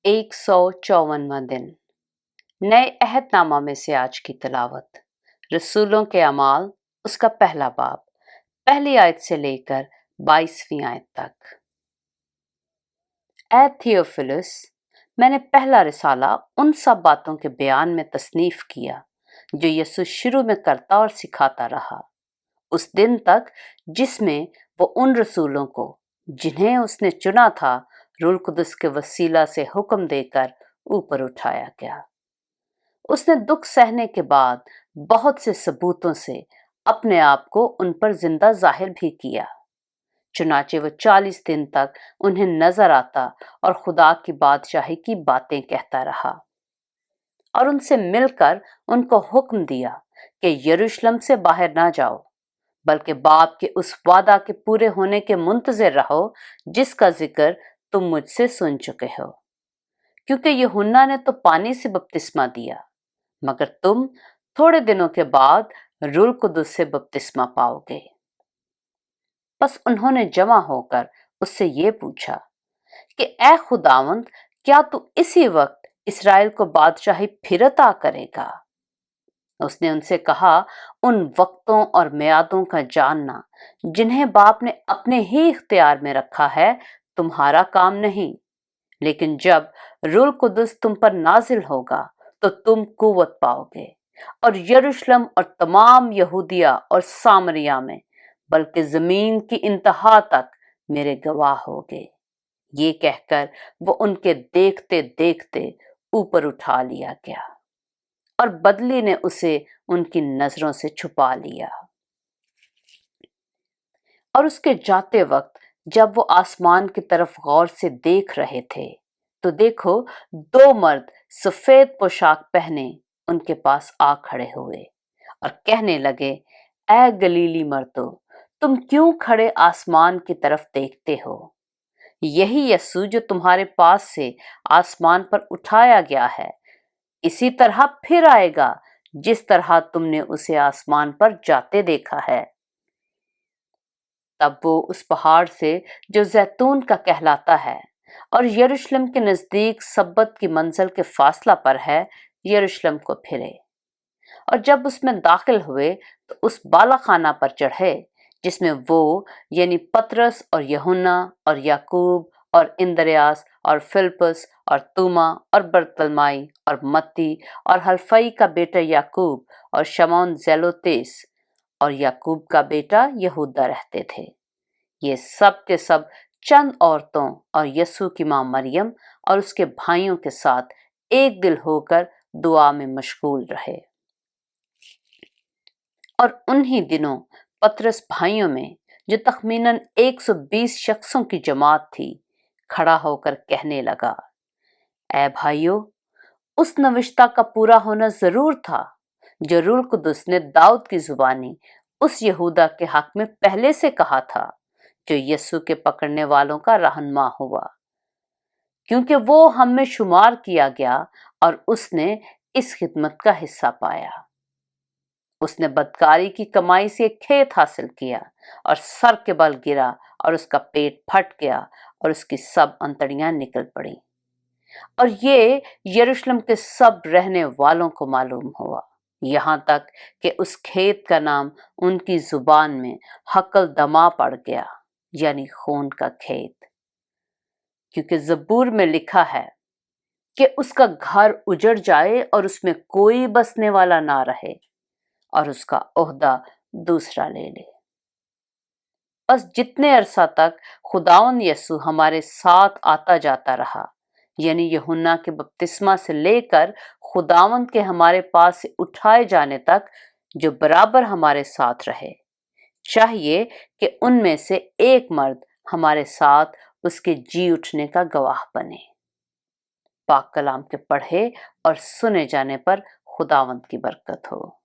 154वां दिन। नए अहदनामा में से आज की तिलावत रसूलों के अमाल उसका पहला बाब, पहली आयत से लेकर 22वीं आयत तक। ए थियोफिलुस, मैंने पहला रिसाला उन सब बातों के बयान में तसनीफ किया जो यीशु शुरू में करता और सिखाता रहा, उस दिन तक जिसमें वो उन रसूलों को जिन्हें उसने चुना था रूह कुदस के वसीला से हुक्म देकर ऊपर उठाया गया। उसने दुख सहने के बाद बहुत से सबूतों से अपने आप को उन पर जिंदा जाहिर भी किया। चुनाचे वो 40 दिन तक उन्हें नजर आता और खुदा की बादशाही की बातें कहता रहा और उनसे मिलकर उनको हुक्म दिया कि यरूशलेम से बाहर ना जाओ, बल्कि बाप के उस वादा के पूरे होने के मुंतज़िर रहो जिसका जिक्र तुम मुझसे सुन चुके हो। क्योंकि यूहन्ना ने तो पानी से बपतिस्मा दिया, मगर तुम थोड़े दिनों के बाद रूह कुदस से बपतिस्मा पाओगे। बस उन्होंने जमा होकर उससे ये पूछा कि ए खुदावंद, क्या तू इसी वक्त इस्राएल को बादशाही फिर अता करेगा? उसने उनसे कहा, उन वक्तों और मियादों का जानना जिन्हें बाप ने अपने ही इख्तियार में रखा है तुम्हारा काम नहीं, लेकिन जब रूह कुदस तुम पर नाजिल होगा तो तुम कुव्वत पाओगे और यरूशलेम और तमाम यहूदिया और सामरिया में, बल्कि जमीन की इंतहा तक मेरे गवाह होगे। ये कहकर वो उनके देखते देखते ऊपर उठा लिया गया और बदली ने उसे उनकी नजरों से छुपा लिया। और उसके जाते वक्त जब वो आसमान की तरफ गौर से देख रहे थे तो देखो, 2 मर्द सफेद पोशाक पहने उनके पास आ खड़े हुए और कहने लगे, ऐ गलीली मर्दों, तुम क्यों खड़े आसमान की तरफ देखते हो? यही यीशु जो तुम्हारे पास से आसमान पर उठाया गया है, इसी तरह फिर आएगा जिस तरह तुमने उसे आसमान पर जाते देखा है। तब वो उस पहाड़ से जो जैतून का कहलाता है और यरूशलेम के नजदीक सब्बत की मंजिल के फासला पर है, यरूशलेम को फिरे और जब उसमें दाखिल हुए तो उस बालाखाना पर चढ़े जिसमें वो यानी पतरस और यूहन्ना और याकूब और इंद्रियास और फिलिप्पुस और तूमा और बरतलमाई और मत्ती और हल्फई का बेटा याकूब और शमौन जेलोतेस और याकूब का बेटा यहूदा रहते थे। ये सब के सब चंद औरतों और यीशु की मां मरियम और उसके भाइयों के साथ एक दिल होकर दुआ में मशगूल रहे। और उन्हीं दिनों पतरस भाइयों में, जो तखमीनन 120 शख्सों की जमात थी, खड़ा होकर कहने लगा, ऐ भाइयों, उस नविश्ता का पूरा होना जरूर था जो रूह कुदस ने दाऊद की जुबानी उस यहूदा के हक में पहले से कहा था, जो यीशु के पकड़ने वालों का रहनुमा हुआ, क्योंकि वो हम में शुमार किया गया और उसने इस खिदमत का हिस्सा पाया। उसने बदकारी की कमाई से एक खेत हासिल किया और सर के बल गिरा और उसका पेट फट गया और उसकी सब अंतड़ियां निकल पड़ी। और ये यरूशलेम के सब रहने वालों को मालूम हुआ, यहाँ तक कि उस खेत का नाम उनकी जुबान में हकल दमा पड़ गया, यानी खून का खेत। क्योंकि जबूर में लिखा है कि उसका घर उजड़ जाए और उसमें कोई बसने वाला ना रहे और उसका ओहदा दूसरा ले ले। बस जितने अरसा तक खुदावंद यीशु हमारे साथ आता जाता रहा, यानी यूहन्ना के बपतिस्मा से लेकर खुदावंद के हमारे पास से उठाए जाने तक जो बराबर हमारे साथ रहे, चाहिए कि उनमें से एक मर्द हमारे साथ उसके जी उठने का गवाह बने। पाक कलाम के पढ़े और सुने जाने पर खुदावंद की बरकत हो।